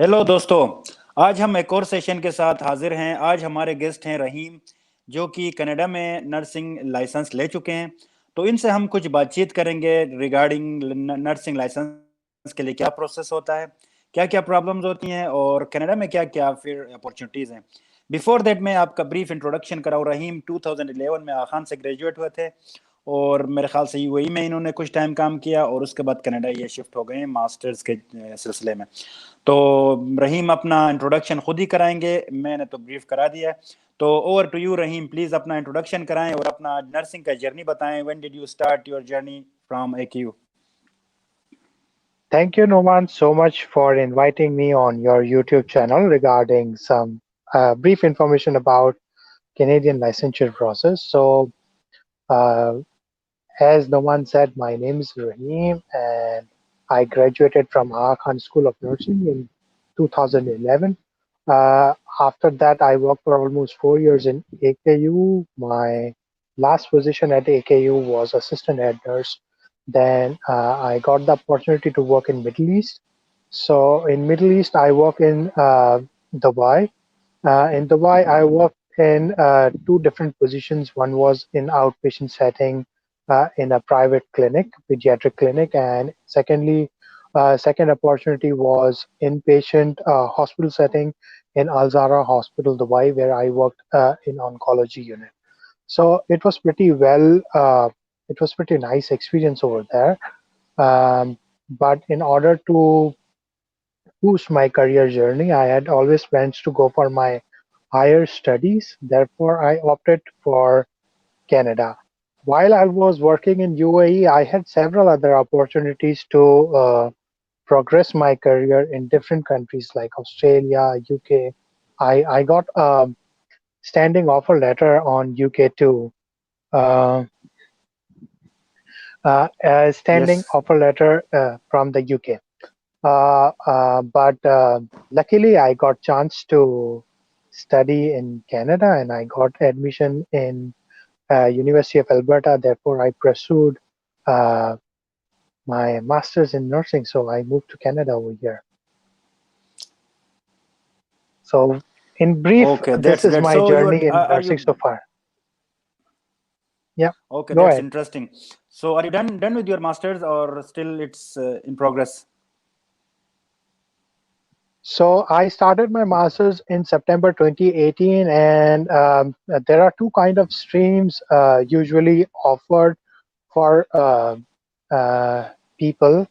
Hello दोस्तों। आज हम एक और सेशन के साथ हाजिर हैं। आज हमारे गेस्ट हैं रहीम, जो कि कनाडा में नर्सिंग लाइसेंस ले चुके हैं। तो इनसे हम कुछ बातचीत करेंगे रिगार्डिंग नर्सिंग लाइसेंस के लिए क्या प्रोसेस होता है, क्या क्या प्रॉब्लम्स होती हैं और कनाडा में क्या क्या फिर अपॉर्चुनिटीज़ हैं। बिफोर दैट मैं आपका ब्रीफ इंट्रोडक्शन कराऊँ। रहीम 2011 में आखान से ग्रेजुएट हुए थे और मेरे ख्याल से यूएई में इन्होंने कुछ टाइम काम किया और उसके बाद कनाडा ये शिफ्ट हो गए हैं मास्टर्स के सिलसिले में। तो रहीम अपना इंट्रोडक्शन खुद ही कराएंगे, मैंने तो ब्रीफ करा दिया है। तो over to you Rahim, please अपना इंट्रोडक्शन कराएं और अपना नर्सिंग का जर्नी बताएं। When did you start your journey from AKU? Thank you, Noman, so much for inviting me on your YouTube channel regarding some brief information about Canadian licensure process. Uh, as Noman said, my name is Rahim, and I graduated from Aga Khan School of Nursing in 2011. After that, I worked for almost 4 years in AKU. My last position at AKU was assistant head nurse. Then I got the opportunity to work in Middle East. So in Middle East, I work in Dubai. In Dubai, I worked in two different positions. One was in outpatient setting in a private clinic, pediatric clinic, and second opportunity was inpatient hospital setting in Al Zahra Hospital, Dubai, where I worked in oncology unit. So it was pretty well. It was pretty nice experience over there. But in order to boost my career journey, I had always plans to go for my higher studies. Therefore, I opted for Canada. While I was working in UAE, I had several other opportunities to progress my career in different countries like Australia, UK. I got a standing offer letter on UK too. Uh, a standing Yes. offer letter from the UK. But luckily, I got chance to study in Canada, and I got admission in University of Alberta. Therefore, I pursued uh, my master's in nursing. So I moved to Canada over here. So, in brief, Okay, this that's is great. my So journey in are nursing you so far. Yeah, okay? go That's ahead. interesting. So are you done with your masters or still it's in progress? So I started my master's in September 2018, and there are two kind of streams usually offered for uh, people,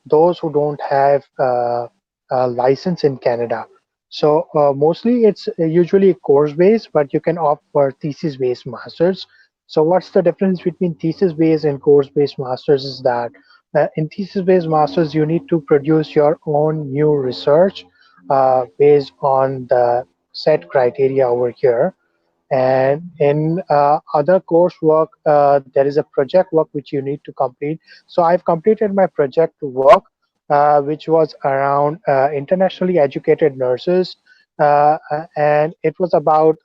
those who don't have a license in Canada. So mostly it's usually course based, but you can opt for thesis based masters. So what's the difference between thesis based and course based masters is that in thesis based masters you need to produce your own new research based on the set criteria over here. And in other coursework, there is a project work which you need to complete. So I've completed my project work, which was around internationally educated nurses, and it was about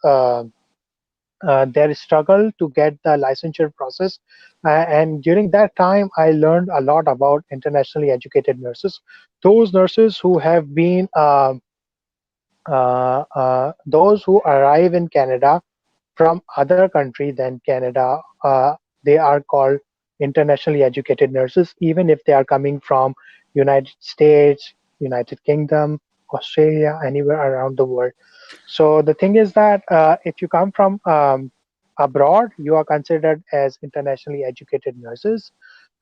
their struggle to get the licensure process. And during that time, I learned a lot about internationally educated nurses, those nurses who have been those who arrive in Canada from other country than Canada, they are called internationally educated nurses, even if they are coming from United States, United Kingdom, Australia, anywhere around the world. So the thing is that if you come from abroad, you are considered as internationally educated nurses.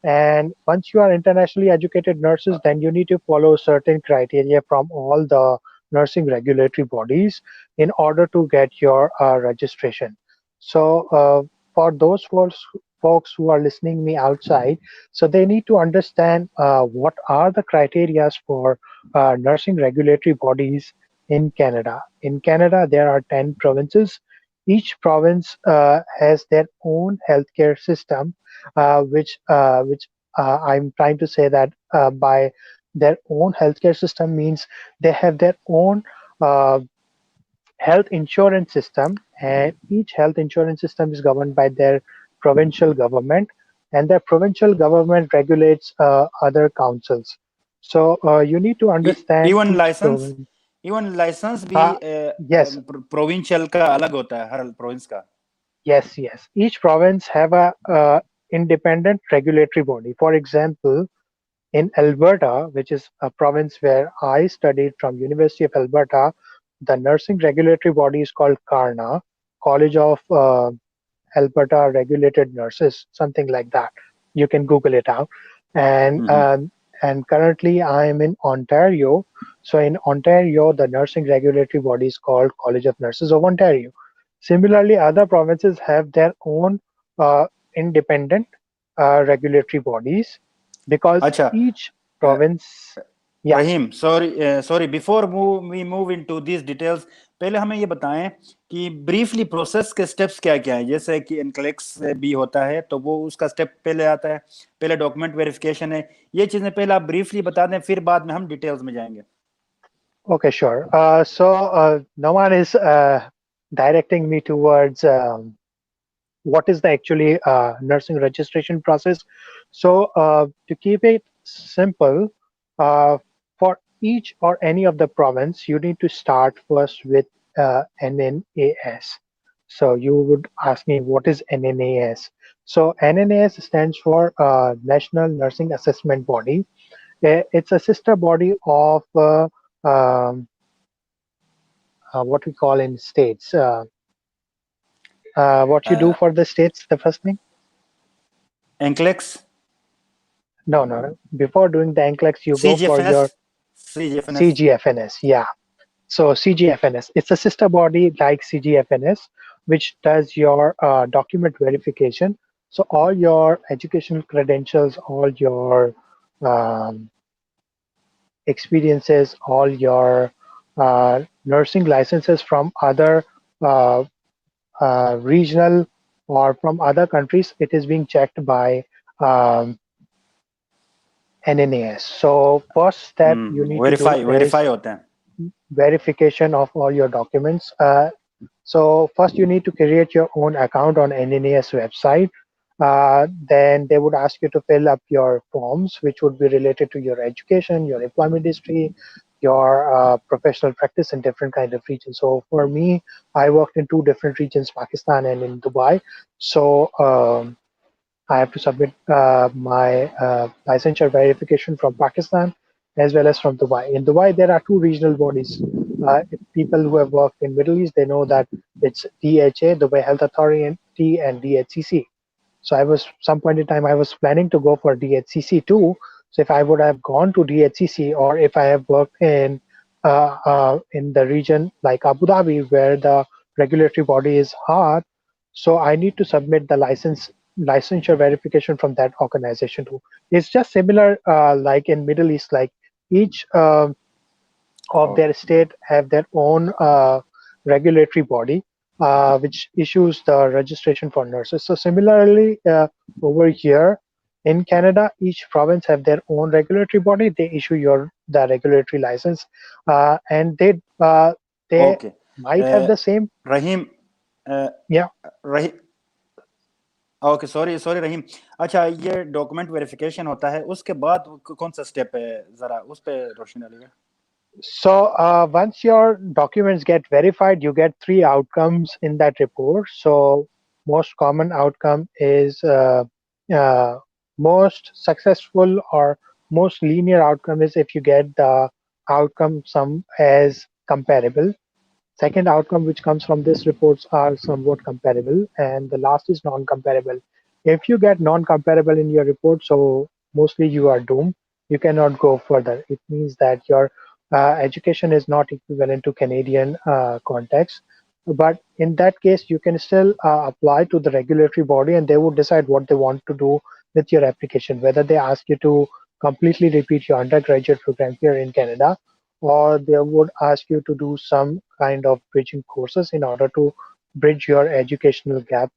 And once you are internationally educated nurses, then you need to follow certain criteria from all the nursing regulatory bodies in order to get your registration. So for those folks who are listening me outside, so they need to understand what are the criterias for nursing regulatory bodies in Canada. In Canada, there are 10 provinces. Each province has their own healthcare system, which I'm trying to say that by their own healthcare system means they have their own uh, health insurance system, and each health insurance system is governed by their provincial government, and their provincial government regulates other councils. So you need to understand even each licence province. Even licence भी Uh, yes, provincial का अलग होता है हर province का. yes. Each province have a independent regulatory body. For example, in Alberta, which is a province where I studied from University of Alberta, the nursing regulatory body is called CARNA, College of Alberta Regulated Nurses, something like that. You can Google it out. And Mm-hmm. and currently I am in Ontario. So in Ontario, the nursing regulatory body is called College of Nurses of Ontario. Similarly, other provinces have their own independent regulatory bodies because अच्छा. each province, yeah. Rahim, sorry before we move into this details, पहले हमें ये बताएं कि briefly process के steps क्या क्या है. जैसे कि एनक्लेक्स भी होता है तो वो उसका स्टेप पहले आता है, पहले डॉक्यूमेंट वेरिफिकेशन है. ये चीजें पहले आप ब्रीफली बता दें, फिर बाद में हम डिटेल्स में जाएंगे. Okay, sure. Naman is directing me towards what is the actually nursing registration process. So to keep it simple, uh, for each or any of the province, you need to start first with NNAS. So you would ask me, what is NNAS? So NNAS stands for National Nursing Assessment Body. It's a sister body of what we call in states. What you do for the states, the first thing? NCLEX, No. Before doing the NCLEX, you go for सीजीएफएनएस, your सीजीएफएनएस. CGFNS. Yeah. So CGFNS, it's a sister body like CGFNS, which does your document verification. So all your educational credentials, all your um, experiences, all your nursing licenses from other uh, regional or from other countries, it is being checked by NNAS. So first step you need to do is verify होते हैं. verification of all your documents. So first you need to create your own account on NNAS website. Then they would ask you to fill up your forms, which would be related to your education, your employment history, your professional practice in different kind of regions. So for me, I worked in two different regions, Pakistan and in Dubai. So I have to submit my licensure verification from Pakistan as well as from Dubai. In Dubai, there are two regional bodies. People who have worked in Middle East, they know that it's DHA, Dubai Health Authority, and DHCC. So I was some point in time I was planning to go for DHCC too. So if I would have gone to DHCC, or if I have worked in the region like Abu Dhabi where the regulatory body is hard, so I need to submit the licensure verification from that organization too. It's just similar like in Middle East, like each of their state have their own regulatory body which issues the registration for nurses. So similarly over here in Canada, each province have their own regulatory body. They issue the regulatory license, and they okay. might have the same. Rahim, Yeah. रही okay, sorry रहीम. अच्छा, ये document verification होता है, उसके बाद कौन सा step है, जरा उस पे रोशनी डालिएगा. So once your documents get verified, you get three outcomes in that report. So most common outcome is uh, most successful or most linear outcome is if you get the outcome sum as comparable. Second outcome which comes from this reports are somewhat comparable, and the last is non-comparable. If you get non-comparable in your report, so mostly you are doomed. You cannot go further. It means that your education is not equivalent to Canadian context. But in that case, you can still apply to the regulatory body, and they would decide what they want to do with your application, whether they ask you to completely repeat your undergraduate program here in Canada, or they would ask you to do some kind of bridging courses in order to bridge your educational gap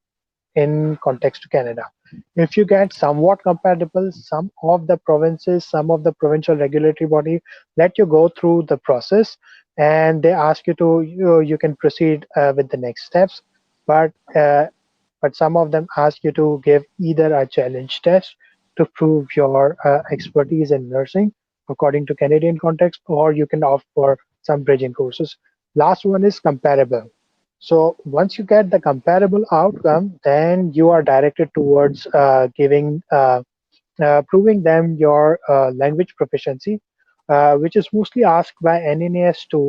in context to Canada. If you get somewhat compatible, some of the provinces, some of the provincial regulatory body let you go through the process, and they ask you to you can proceed with the next steps. But some of them ask you to give either a challenge test to prove your expertise in nursing, according to Canadian context, or you can opt for some bridging courses. Last one is comparable. So once you get the comparable outcome, then you are directed towards proving them your language proficiency, which is mostly asked by NNAS2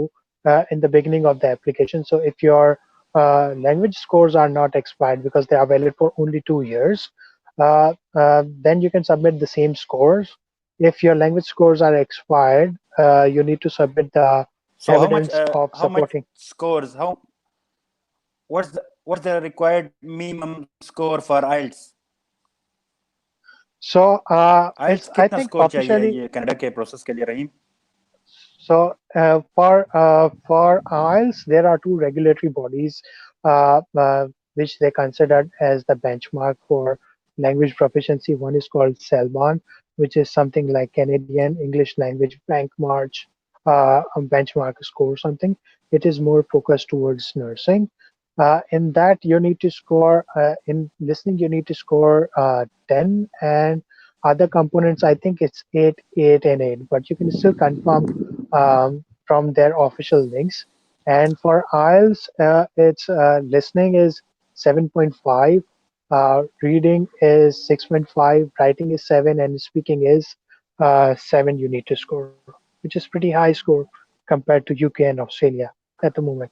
in the beginning of the application. So if your language scores are not expired because they are valid for only 2 years, then you can submit the same scores. If your language scores are expired, you need to submit the So evidence of how much supporting. scores? What's the required minimum score for IELTS? So IELTS it's, I कितना think, score चाहिए officially. ये Canada के process के लिए रहीम? So for IELTS, there are two regulatory bodies which they considered as the benchmark for language proficiency. One is called CELBON, which is something like Canadian English Language Benchmark benchmark score something. It is more focused towards nursing. In that, you need to score in listening. You need to score 10, and other components, I think it's 8, 8, and 8. But you can still confirm from their official links. And for IELTS, it's listening is 7.5, reading is 6.5, writing is 7, and speaking is 7. You need to score, which is pretty high score compared to UK and Australia at the moment.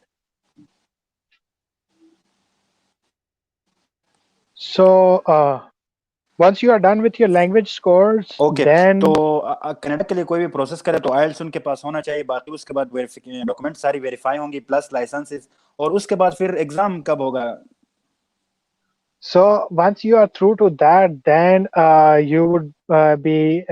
So once you are done with your language scores, okay then तो Canada के लिए कोई भी process करे तो आइल्स उनके पास होना चाहिए, बाकी उसके बाद डॉक्यूमेंट सारी वेरीफाई होंगी प्लस लाइसेंसेस, और उसके बाद फिर एग्जाम कब होगा? so once you are through to that, then you would be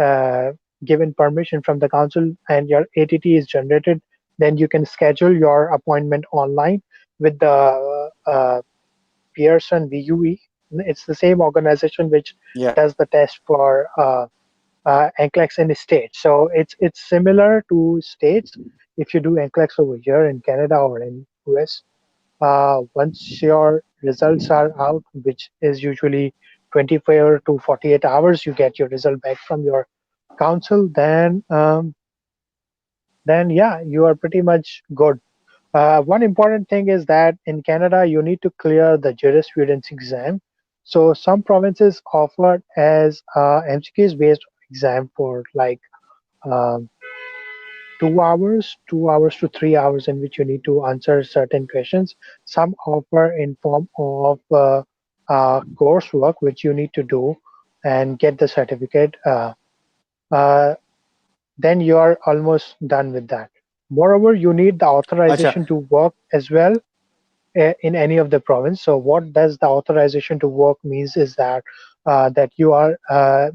given permission from the council and your ATT is generated. Then you can schedule your appointment online with the Pearson VUE. It's the same organization which या does the test for NCLEX in the States. So it's similar to States. If you do NCLEX over here in Canada or in US, once your results are out, which is usually 24 to 48 hours, you get your result back from your council. Then yeah, you are pretty much good. One important thing is that in Canada, you need to clear the jurisprudence exam. So some provinces offer as MCQs based exam for like um, 2 hours, 2 hours to 3 hours, in which you need to answer certain questions. Some offer in form of coursework, which you need to do and get the certificate. Uh, then you are almost done with that. Moreover, you need the अच्छा authorization to work as well in any of the province. So what does the authorization to work means is that you are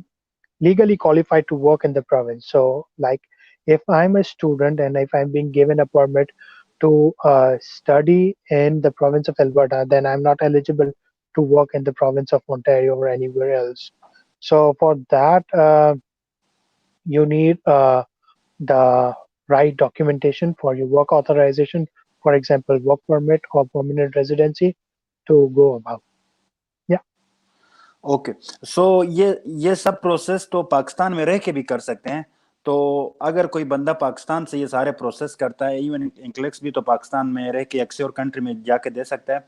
legally qualified to work in the province. So like if I'm a student and if I'm being given a permit to study in the province of Alberta, then I'm not eligible to work in the province of Ontario or anywhere else. So for that, you need the right documentation for your work authorization, for example, work permit or permanent residency to go about. Yeah. Okay so ये सब process तो पाकिस्तान में रह के भी कर सकते हैं, तो अगर कोई बंदा पाकिस्तान से ये सारे प्रोसेस करता है, इवन इंक्लेक्स भी तो पाकिस्तान में रह के एक्सियोर कंट्री में जाके दे सकता है,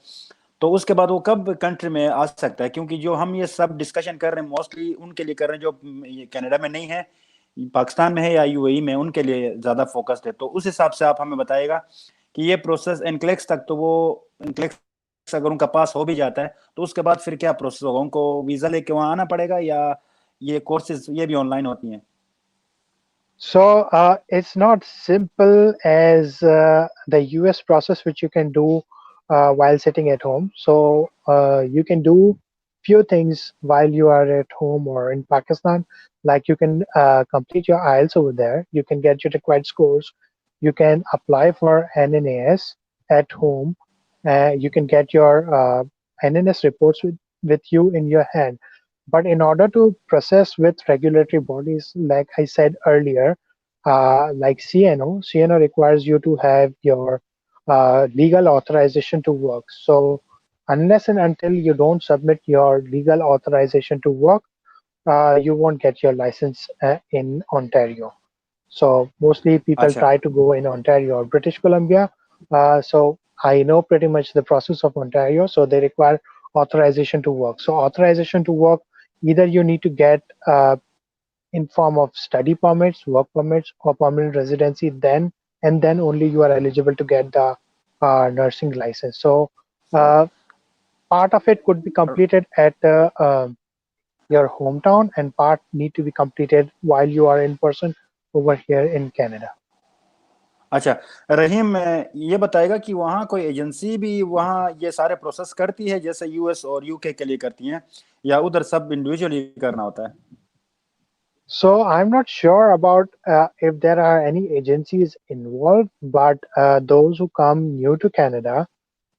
तो उसके बाद वो कब कंट्री में आ सकता है? क्योंकि जो हम ये सब डिस्कशन कर रहे हैं मोस्टली उनके लिए कर रहे हैं जो ये कनाडा में नहीं है, पाकिस्तान में है या यूएई में, उनके लिए ज्यादा फोकस्ड है। तो उस हिसाब से आप हमें बताइएगा कि ये प्रोसेस इनक्लेक्स तक, तो वो इनक्लेक्स अगर उनका पास हो भी जाता है तो उसके बाद फिर क्या प्रोसेस होगा? उनको वीजा लेके वहां आना पड़ेगा या ये कोर्सेज ये भी ऑनलाइन होती हैं? So it's not simple as the US process, which you can do while sitting at home. So you can do few things while you are at home or in Pakistan. Like you can complete your IELTS over there. You can get your required scores. You can apply for NNAS at home. You can get your NNS reports with you in your hand. But in order to process with regulatory bodies, like I said earlier, like CNO requires you to have your legal authorization to work. So unless and until you don't submit your legal authorization to work, you won't get your license in Ontario. So mostly people अच्छा try to go in Ontario or British Columbia. So I know pretty much the process of Ontario. So they require authorization to work. So authorization to work, either you need to get in form of study permits, work permits, or permanent residency. Then and then only you are eligible to get the nursing license. So uh, part of it could be completed at your hometown, and part need to be completed while you are in person over here in Canada. अच्छा रहीम ये बताएगा कि वहाँ कोई agency भी वहाँ ये सारे प्रोसेस करती है जैसे यूएस और यूके के लिए करती हैं या उधर सब इंडिविजुअली करना होता है So I'm not sure about if there are any agencies involved, but those who come new to Canada,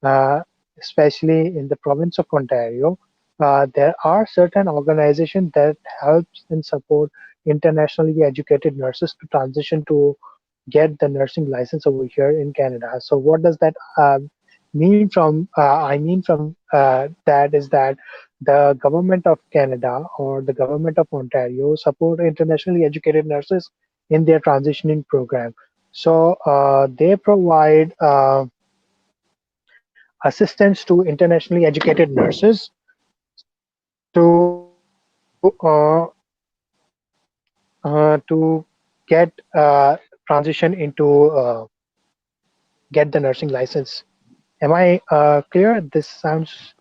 uh, especially in the province of Ontario, there are certain organizations that helps and support internationally educated nurses to transition to get the nursing license over here in Canada. So what does that mean from I mean from that is that the government of Canada or the government of Ontario support internationally educated nurses in their transitioning program. So they provide assistance to internationally educated nurses to to get transition into get the nursing license. Am I clear? This sounds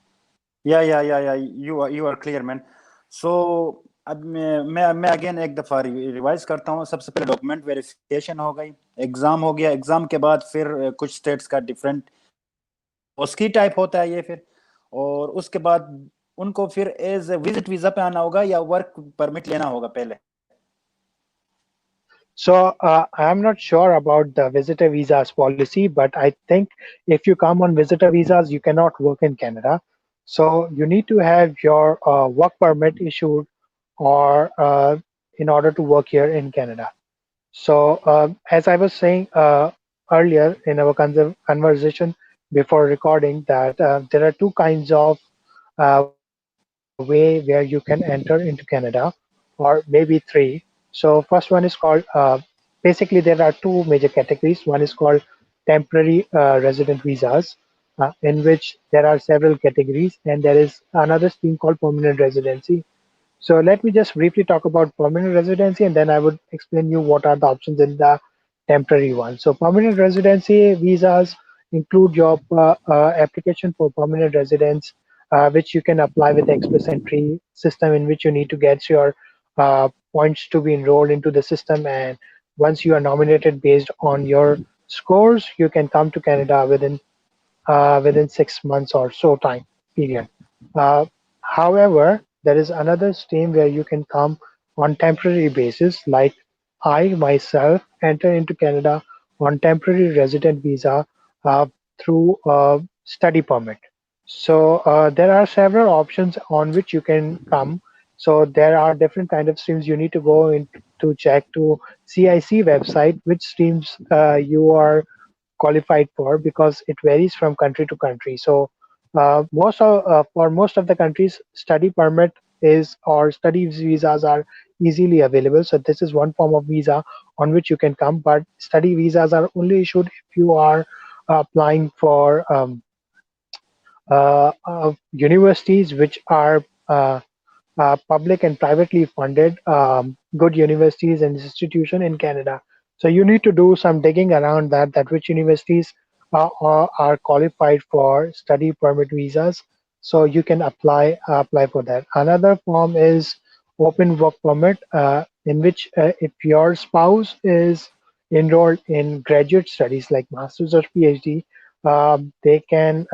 या you are clear man so अब मैं again एक दफ़ा revise करता हूँ सबसे पहले document verification हो गई एग्ज़ाम हो गया एग्ज़ाम के बाद फिर कुछ स्टेट्स का डिफरेंट उसकी टाइप होता है ये फिर और उसके बाद उनको फिर एज विजिट वीज़ा पे आना होगा या वर्क परमिट लेना होगा पहले so. I'm not sure about the visitor visas policy, but I think if you come on visitor visas, you cannot work in Canada. So you need to have your work permit issued, or in order to work here in Canada. So, as I was saying earlier in our conversation before recording, that there are two kinds of way where you can enter into Canada, or maybe three. So, first one is called basically there are two major categories. One is called temporary resident visas, in which there are several categories, and there is another scheme called permanent residency. So let me just briefly talk about permanent residency, and then I would explain you what are the options in the temporary one. So permanent residency visas include your application for permanent residence, which you can apply with the express entry system, in which you need to get your points to be enrolled into the system. And once you are nominated based on your scores, you can come to Canada within 6 months or so time period. Uh, However, there is another stream where you can come on temporary basis, like I myself enter into Canada on temporary resident visa uh, through a study permit. So there are several options on which you can come. So there are different kind of streams. You need to go in to check to CIC website which streams you are qualified for, because it varies from country to country. So for most of the countries, study permit is or study visas are easily available. So this is one form of visa on which you can come, but study visas are only issued if you are applying for universities which are public and privately funded good universities and institution in Canada. So you need to do some digging around that which universities are qualified for study permit visas. So you can apply for that. Another form is open work permit, in which if your spouse is enrolled in graduate studies like masters or PhD, they can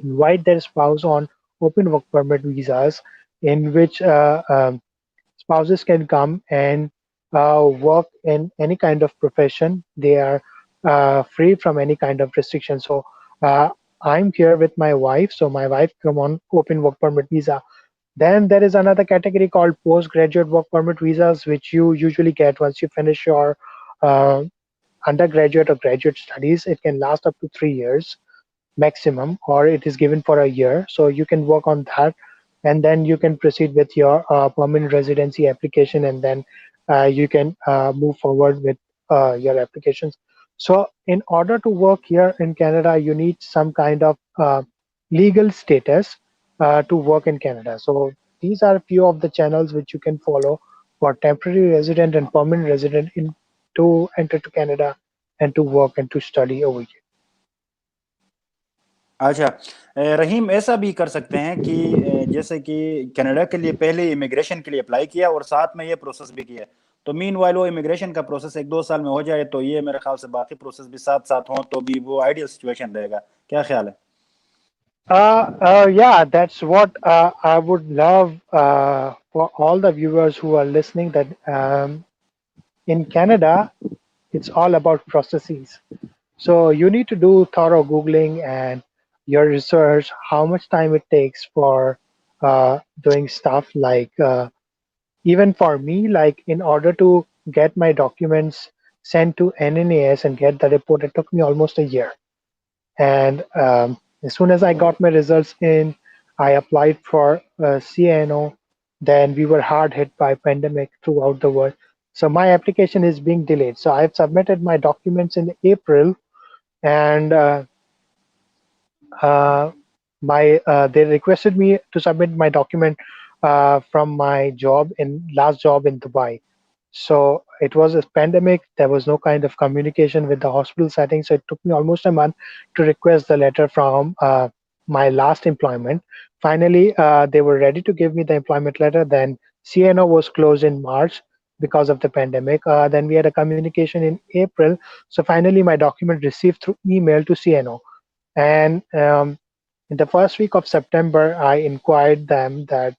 invite their spouse on open work permit visas, in which spouses can come and work in any kind of profession. They are free from any kind of restriction. So uh, I'm here with my wife, so my wife come on open work permit visa. Then there is another category called postgraduate work permit visas, which you usually get once you finish your uh, undergraduate or graduate studies. It can last up to 3 years maximum, or it is given for a year. So you can work on that, and then you can proceed with your permanent residency application, and then you can move forward with your applications. So in order to work here in Canada, you need some kind of legal status to work in Canada. So these are a few of the channels which you can follow for temporary resident and permanent resident in to enter to Canada and to work and to study over here. अच्छा, रहीम, ऐसा भी कर सकते हैं कि जैसे कि Canada के लिए पहले इमिग्रेशन के लिए अप्लाई किया और साथ में ये प्रोसेस भी किया, तो मीन वाइल वो इमिग्रेशन का प्रोसेस 1-2 साल में हो जाए, तो ये मेरे ख्याल से बाकी प्रोसेस भी साथ साथ हों तो भी वो आइडियल सिचुएशन रहेगा। क्या ख्याल है? Yeah, that's what I would love for all the viewers who are listening. That in Canada, it's all about processes. So you need to do thorough Googling and your research, how much time it takes for doing stuff like even for me, like in order to get my documents sent to NNAS and get the report, it took me almost a year. And as soon as I got my results in, I applied for CNO. Then we were hard hit by pandemic throughout the world. So my application is being delayed. So I've submitted my documents in April, and uh, they requested me to submit my document from my last job in Dubai. So it was a pandemic. There was no kind of communication with the hospital setting. So it took me almost a month to request the letter from my last employment. Finally, they were ready to give me the employment letter. Then CNO was closed in March because of the pandemic. Then we had a communication in April. So finally, my document received through email to CNO. And in the first week of September, I inquired them that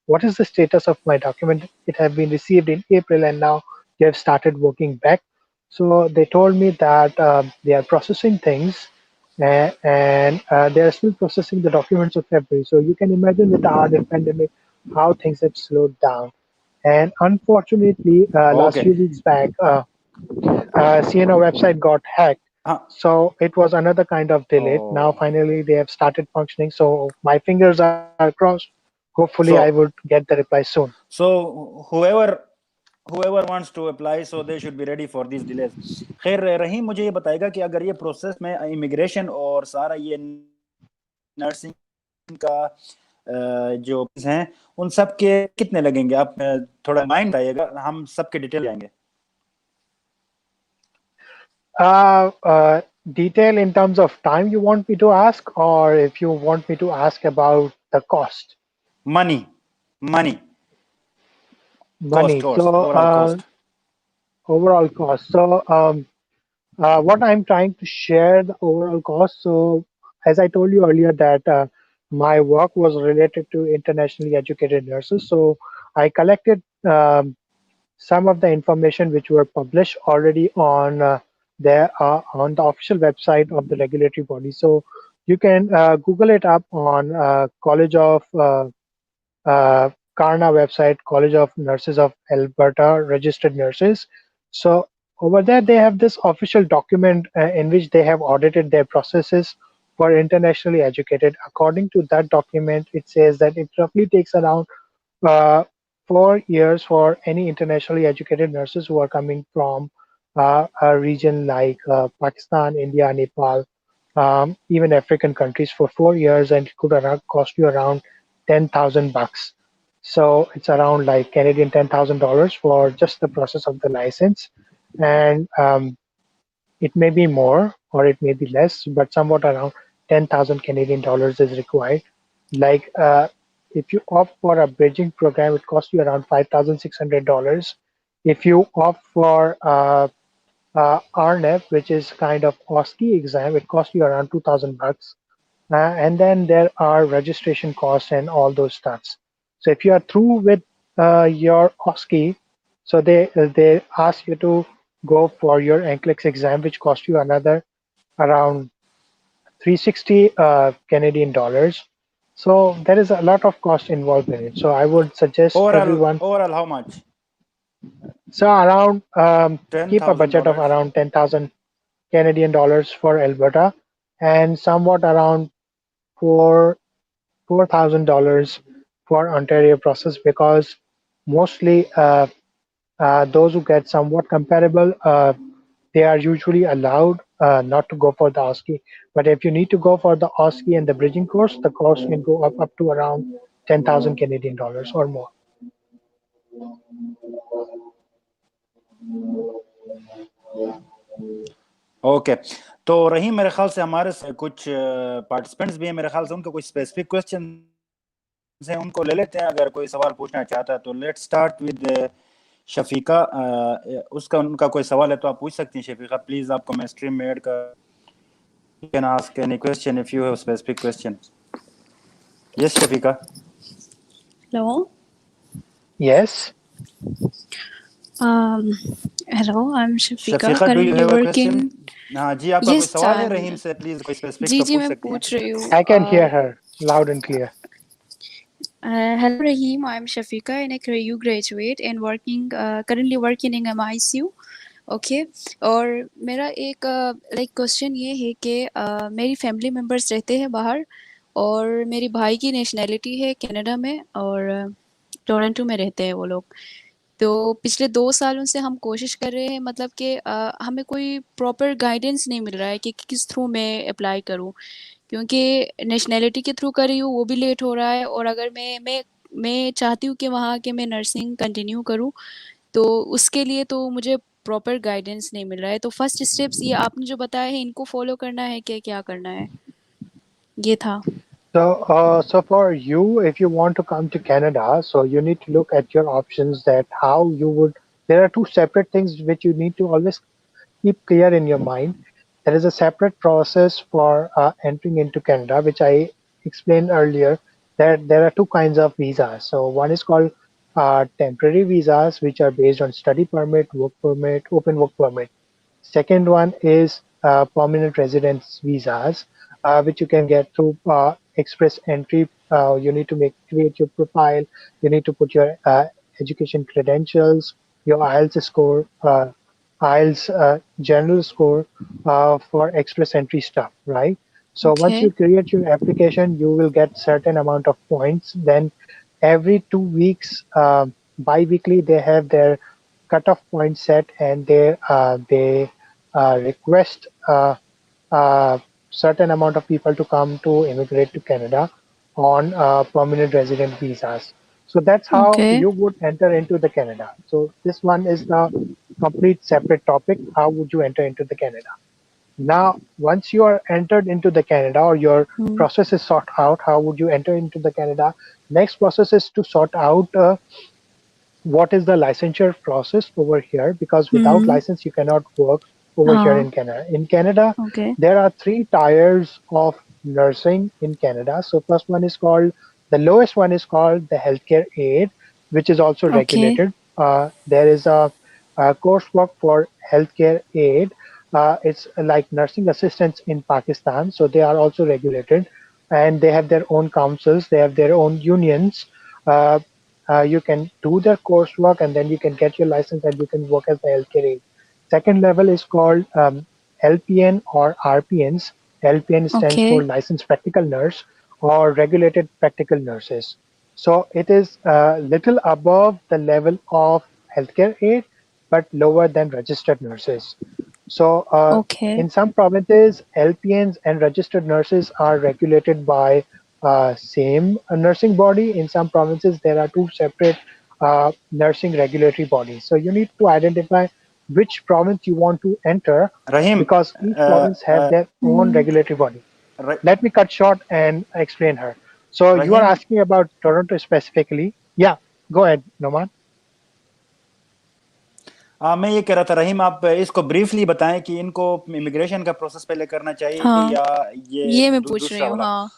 what is the status of my document? It had been received in April, and now they have started working back. So they told me that they are processing things, and they are still processing the documents of February. So you can imagine with the hard pandemic how things have slowed down. And unfortunately, last okay. few weeks back, CNO website got hacked. हाँ। So it was another kind of delay. Now oh finally they have started functioning. So my fingers are crossed. Hopefully I so would get the reply soon. So whoever whoever wants to apply, so they should be ready for these delays। खैर, रहीम मुझे ये बताएगा कि अगर ये process में immigration और सारा ये नर्सिंग का जो हैं उन सब के कितने लगेंगे? आप थोड़ा माइंड बताइएगा, हम सब के डिटेल जाएंगे। Detail in terms of time you want me to ask, or if you want me to ask about the cost? Money money Money. cost, So overall cost। overall cost. So what I'm trying to share the overall cost. So as I told you earlier that my work was related to internationally educated nurses. So I collected some of the information which were published already on the official website of the regulatory body. So you can Google it up on College of Karna website, College of Nurses of Alberta, registered nurses. So over there, they have this official document in which they have audited their processes for internationally educated. According to that document, it says that it roughly takes around uh, 4 years for any internationally educated nurses who are coming from a region like Pakistan, India, Nepal, even African countries for 4 years, and it could cost you around 10,000 bucks. So it's around like Canadian $10,000 for just the process of the license, and it may be more or it may be less, but somewhat around 10,000 Canadian dollars is required. Like if you opt for a bridging program, it costs you around $5,600. If you opt for RNEF, which is kind of OSCE exam, it costs you around 2,000 bucks. And then there are registration costs and all those stuffs. So if you are through with your OSCE, so they ask you to go for your NCLEX exam, which costs you another around 360 Canadian dollars. So there is a lot of cost involved in it. So I would suggest everyone. Overall how much? So around keep a budget of $10,000। around 10,000 Canadian dollars for Alberta, and somewhat around four $4,000 for Ontario process, because mostly Those who get somewhat comparable, they are usually allowed not to go for the OSCE. But if you need to go for the OSCE and the bridging course, the cost can go up to around 10,000 Canadian dollars or more. Okay, तो रहीम मेरे ख्याल से हमारे से कुछ participants भी हैं, मेरे ख्याल से उनको कुछ स्पेसिफिक क्वेश्चन हैं, उनको ले लेते हैं। अगर कोई सवाल पूछना चाहता है तो लेट्स स्टार्ट विद शफीका। उसका उनका कोई सवाल है तो आप पूछ सकती हैं शफीका, प्लीज। आपको मैं स्ट्रीम में ऐड कर, you can ask any question if you have specific question. Yes Shafika. Hello. Yes. Hello, I'm Shafika. Shafika, do you Currently have a working. Question? हाँ जी, आपका कोई Yes, सवाल है I'm. रहीम से? प्लीज कोई स्पेसिफिक जी तो जी पूछ मैं सकती हैं। पूछ रही हूँ. I can hear her loud and clear. Hello Rahim, I'm Shafika and a CRU graduate and working currently working in MICU. Okay और मेरा एक लाइक क्वेश्चन ये है कि मेरी फैमिली मेम्बर्स रहते हैं बाहर और मेरी भाई की नेशनैलिटी है कनाडा में और टोरंटो में रहते हैं वो लोग। तो पिछले 2 सालों से हम कोशिश कर रहे हैं, मतलब कि हमें कोई प्रॉपर गाइडेंस नहीं मिल रहा है कि किस थ्रू मैं अप्लाई करूं, क्योंकि नेशनैलिटी के थ्रू कर रही हूँ वो भी लेट हो रहा है। और अगर मैं चाहती हूँ कि वहाँ के मैं नर्सिंग कंटिन्यू करूँ, तो उसके लिए तो मुझे प्रॉपर गाइडेंस नहीं मिल रहा है। तो फर्स्ट स्टेप्स ये आपने जो बताया है इनको फॉलो करना है कि क्या करना है, ये था। So for you, if you want to come to Canada, so you need to look at your options, that how you would. There are two separate things which you need to always keep clear in your mind. There is a separate process for entering into Canada, which I explained earlier. That there are two kinds of visas. So one is called temporary visas, which are based on study permit, work permit, open work permit. Second one is permanent residence visas, which you can get through express entry. You need to create your profile. You need to put your education credentials, your IELTS score, IELTS general score for express entry stuff, right? So once you Okay. create your application, you will get certain amount of points. Then every 2 weeks, bi-weekly, they have their cutoff point set, and they request certain amount of people to come to immigrate to Canada on permanent resident visas. So that's how Okay. you would enter into the Canada. So this one is the complete separate topic. How would you enter into the Canada? Now, once you are entered into the Canada, or your process is sought out, how would you enter into the Canada? Next process is to sort out what is the licensure process over here, because without license you cannot work over here in Canada. In Canada, Okay. there are 3 tiers of nursing in Canada. So first one is called, the lowest one is called the healthcare aid, which is also Okay. regulated. There is a coursework for healthcare aid. It's like nursing assistants in Pakistan, so they are also regulated, and they have their own councils, they have their own unions. Uh, you can do their coursework, and then you can get your license and you can work as a healthcare aide. Second level is called LPN or RPNs. LPN stands for Okay. licensed practical nurse or regulated practical nurses. So it is little above the level of healthcare aide, but lower than registered nurses. So Okay. in some provinces, LPNs and registered nurses are regulated by same nursing body. In some provinces, there are two separate nursing regulatory bodies. So you need to identify which province you want to enter, Rahim, because each province have their own regulatory body. Let me cut short and explain her. So you are Rahim, asking about Toronto specifically. Yeah, go ahead, Noman. मैं ये कह रहा था रहीम, आप इसको briefly बताएं कि इनको इमिग्रेशन का प्रोसेस पहले करना चाहिए हाँ, या ये मैं पूछ रही दूसरा हूँ। वाला। हाँ।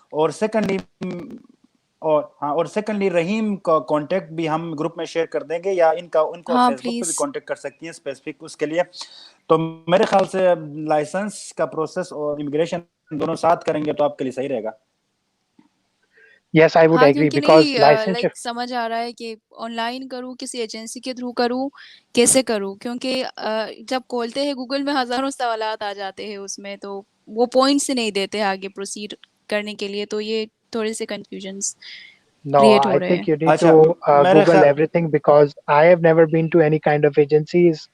और सेकंडली रहीम का कांटेक्ट भी हम ग्रुप में शेयर कर देंगे, या इनका उनको हाँ फेसबुक पे भी प्लीज। कांटेक्ट कर सकती हैं स्पेसिफिक उसके लिए। तो मेरे ख्याल से लाइसेंस का प्रोसेस और इमिग्रेशन दोनों साथ करेंगे तो आपके लिए सही रहेगा। Yes, I would हाँ, agree, क्योंकि because नहीं licensure. लाइक समझ आ रहा है कि ऑनलाइन करूँ, किसी एजेंसी के थ्रू करूँ, कैसे करूँ, क्योंकि जब खोलते हैं गूगल में हजारों सवालात आ जाते हैं उसमें, तो वो पॉइंट्स नहीं देते आगे प्रोसीड करने के लिए, तो ये थोड़े से कंफ्यूजन्स। No, क्रिएट हो I रहे हैं. think you need अच्छा to मेरे Google ख्याल everything, because I have never been to any kind of agencies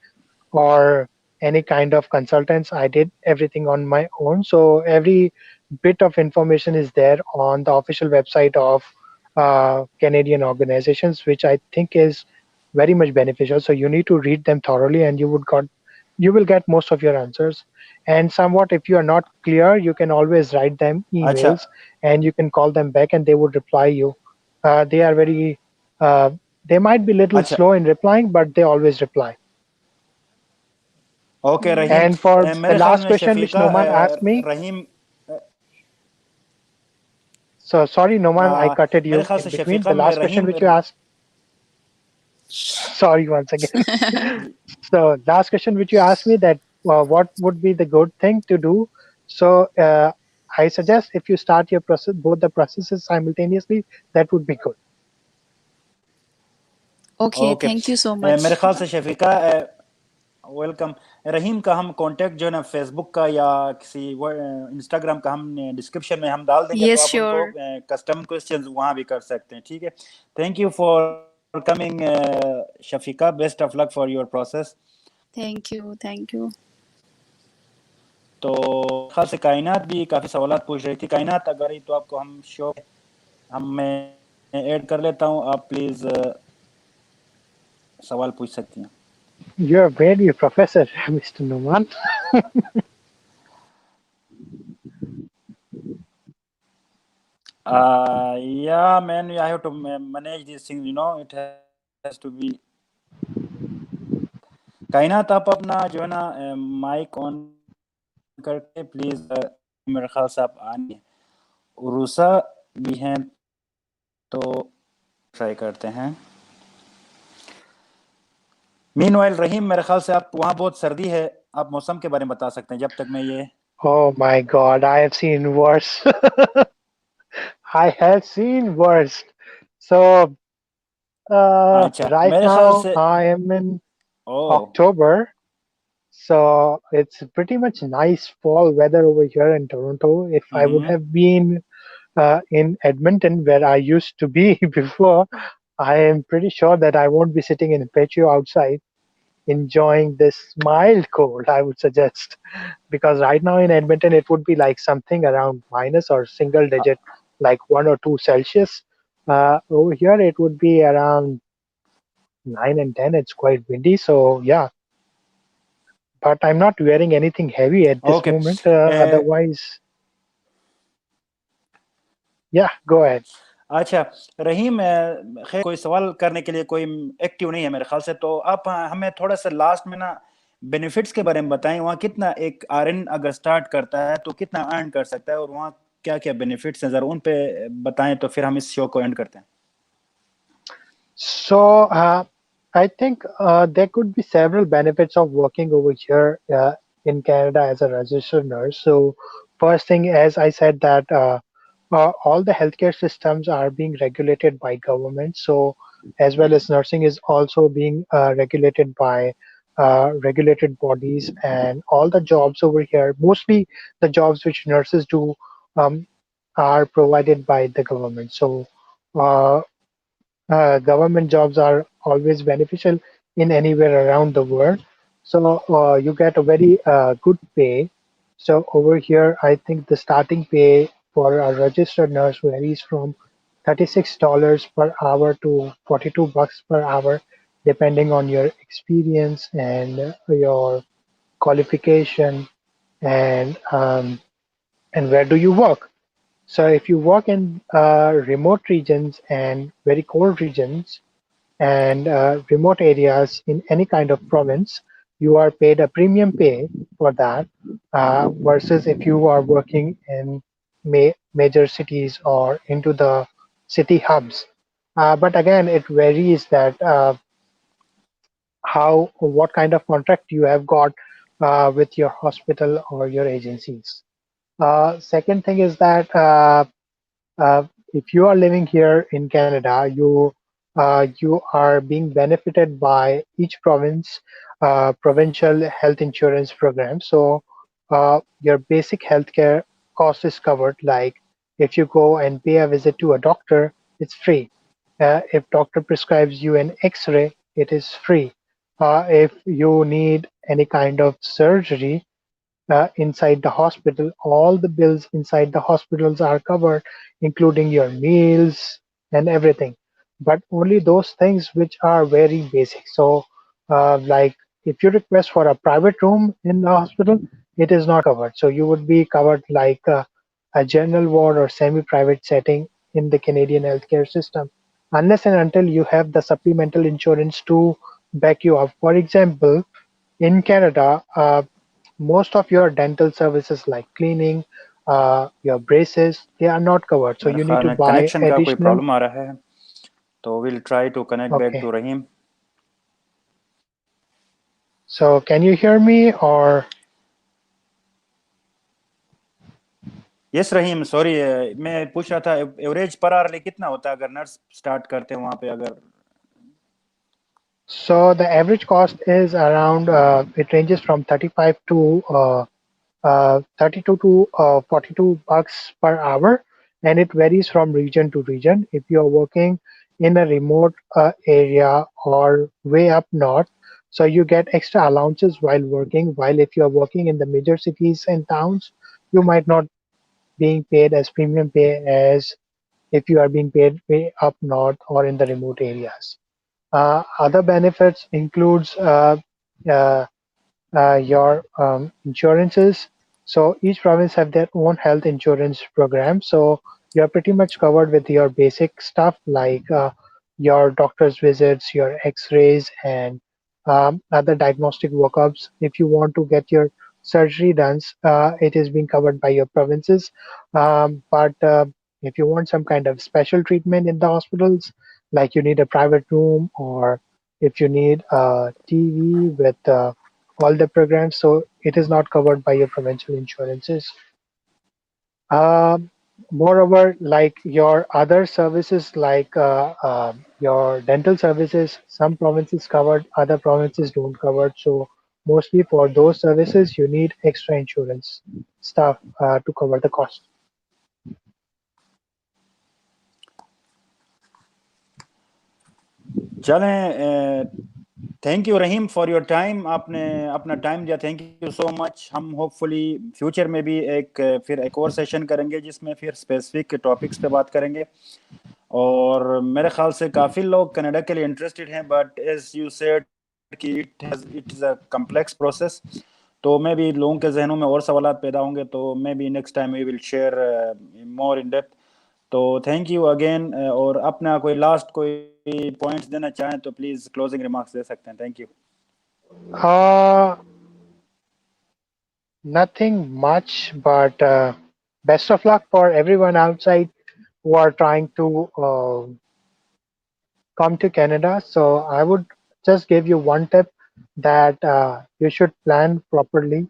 or any kind of consultants. I did everything on my own. So every bit of information is there on the official website of Canadian organizations, which I think is very much beneficial. So you need to read them thoroughly, and you will get most of your answers. And somewhat, if you are not clear, you can always write them अच्छा emails, and you can call them back, and they would reply you. They are very uh, they might be little अच्छा slow in replying, but they always reply. Okay Rahim And for the मेरे ख्याल last में question which Shafiqa Noman asked me, Rahim so sorry, Noman, I cutted मेरे you ख्याल in से between. Shafiqa The में last question Rahim which you asked, sorry once again. So last question which you asked me, that what would be the good thing to do? So I suggest if you start your process, both the processes simultaneously, that would be good. Okay, okay thank you so much. मेरे ख्याल से Shafiqa welcome रहीम का हम contact जो है ना Facebook का या किसी इंस्टाग्राम का हम डिस्क्रिप्शन में हम डाल देंगे तो Yes, आप उनको sure. कस्टम क्वेश्चंस वहां भी कर सकते हैं ठीक है thank you for coming Shafika best of luck for your process Thank you, thank you. तो खास से कायनात भी काफ़ी सवालात पूछ रही थी कायनात अगर ही तो आपको हम शो हम मैं ऐड कर लेता हूँ आप प्लीज़ सवाल पूछ सकती हैं You're very professor, Mr. Noman. Yeah, man, I have to manage these things, you know, it has to be. कायनात आप अपना जो है ना माइक ऑन करके प्लीज मेरे ख्याल से आप आने उरूसा भी हैं तो ट्राई करते हैं मीनवाइल रहीम मेरे ख्याल से आप वहाँ बहुत सर्दी है आप मौसम के बारे में बता सकते हैं जब तक मैं ये Oh my God, I have seen worse. I have seen worse. So अच्छा right मेरे ख्याल now से I am in oh October, so it's pretty much nice fall weather over here in Toronto. If I would have been in Edmonton, where I used to be before, I am pretty sure that I won't be sitting in a patio outside enjoying this mild cold, I would suggest. Because right now in Edmonton, it would be like something around minus or single digit, like 1 or 2 Celsius. Over here, it would be around 9 and 10. It's quite windy. So, yeah, but I'm not wearing anything heavy at this okay moment. Otherwise, yeah, go ahead. अच्छा रहीम खैर कोई सवाल करने के लिए कोई active नहीं है मेरे ख्याल से तो आप हमें थोड़ा सा लास्ट में ना बेनिफिट्स के बारे में बताएं वहाँ कितना एक आरएन अगर स्टार्ट करता है तो कितना अर्न कर सकता है और वहाँ क्या क्या बेनिफिट्स हैं जरा उन पे बताएं तो फिर हम इस शो को एंड करते हैं So, I think there could be several benefits of working over here in Canada as a registered nurse. So, first thing, as I said, that all the healthcare systems are being regulated by government. So, as well as nursing is also being regulated by regulated bodies, and all the jobs over here, mostly the jobs which nurses do, um, are provided by the government. So, uh, government jobs are always beneficial in anywhere around the world. So you get a very good pay. So over here, I think the starting pay for a registered nurse varies from $36 per hour to $42 per hour, depending on your experience and your qualification, and where do you work. So if you work in remote regions and very cold regions, and remote areas in any kind of province, you are paid a premium pay for that, versus if you are working in major cities or into the city hubs. But again, it varies that how what kind of contract you have got with your hospital or your agencies. Second thing is that if you are living here in Canada, you are being benefited by each province provincial health insurance program. So your basic healthcare cost is covered. Like if you go and pay a visit to a doctor, it's free. If doctor prescribes you an X-ray, it is free. If you need any kind of surgery inside the hospital, all the bills inside the hospitals are covered, including your meals and everything. But only those things which are very basic. So, like if you request for a private room in the hospital, it is not covered. So you would be covered like a general ward or semi-private setting in the Canadian healthcare system, unless and until you have the supplemental insurance to back you up. For example, in Canada, most of your dental services like cleaning, your braces, they are not covered. So मेरे you need ख्याल to में buy connection का कोई additional. Problem आ रहा है, तो will try to connect back Okay. To Rahim. So can you hear me or? Yes Rahim, sorry, मैं पूछ रहा था एवरेज पर आवर कितना होता है अगर नर्स स्टार्ट करते हैं वहाँ पे अगर. So the average cost is around, it ranges from 35 to 32 to 42 bucks per hour, and it varies from region to region. If you're working in a remote area or way up north, so you get extra allowances while working. While if you're working in the major cities and towns, you might not being paid as premium pay as if you are being paid way up north or in the remote areas. Other benefits includes uh, your insurances. So each province have their own health insurance program. So you're pretty much covered with your basic stuff like your doctor's visits, your X-rays, and other diagnostic workups. If you want to get your surgery done, it is being covered by your provinces. But if you want some kind of special treatment in the hospitals, like you need a private room or if you need a TV with all the programs, so it is not covered by your provincial insurances. Um, Moreover, like your other services, like your dental services, some provinces covered, other provinces don't cover. So mostly for those services, you need extra insurance stuff to cover the cost. चलें, thank you Rahim for your time. आपने अपना time दिया, thank you so much. हम hopefully future में भी फिर एक और सेशन करेंगे जिसमें फिर स्पेसिफिक टॉपिक्स पे बात करेंगे. और मेरे ख्याल से काफ़ी लोग कनाडा के लिए इंटरेस्टेड हैं, बट एज यू सेड कि it is a complex process. तो मे भी लोगों के जहनों में और सवाल पैदा होंगे, तो maybe next time we will share more in depth. तो थैंक यू अगेन. और अपना कोई लास्ट कोई पॉइंट्स देना चाहें तो प्लीज क्लोजिंग रिमार्क्स दे सकते हैं. Thank you. Nothing much, but best of luck for everyone outside who are trying to come to Canada. So I would just give you one tip that you should plan properly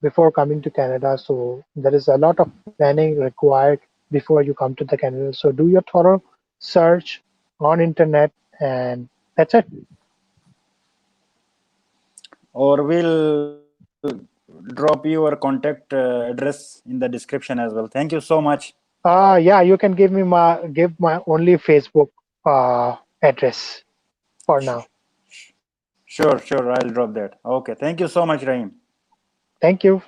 before coming to Canada. So there is a lot of planning required before you come to the Canada. So do your thorough search on internet, and that's it. और we'll drop your contact address in the description as well. Thank you so much. Yeah, you can give my only Facebook address for now. Sure, I'll drop that. Okay, thank you so much, Rahim. Thank you.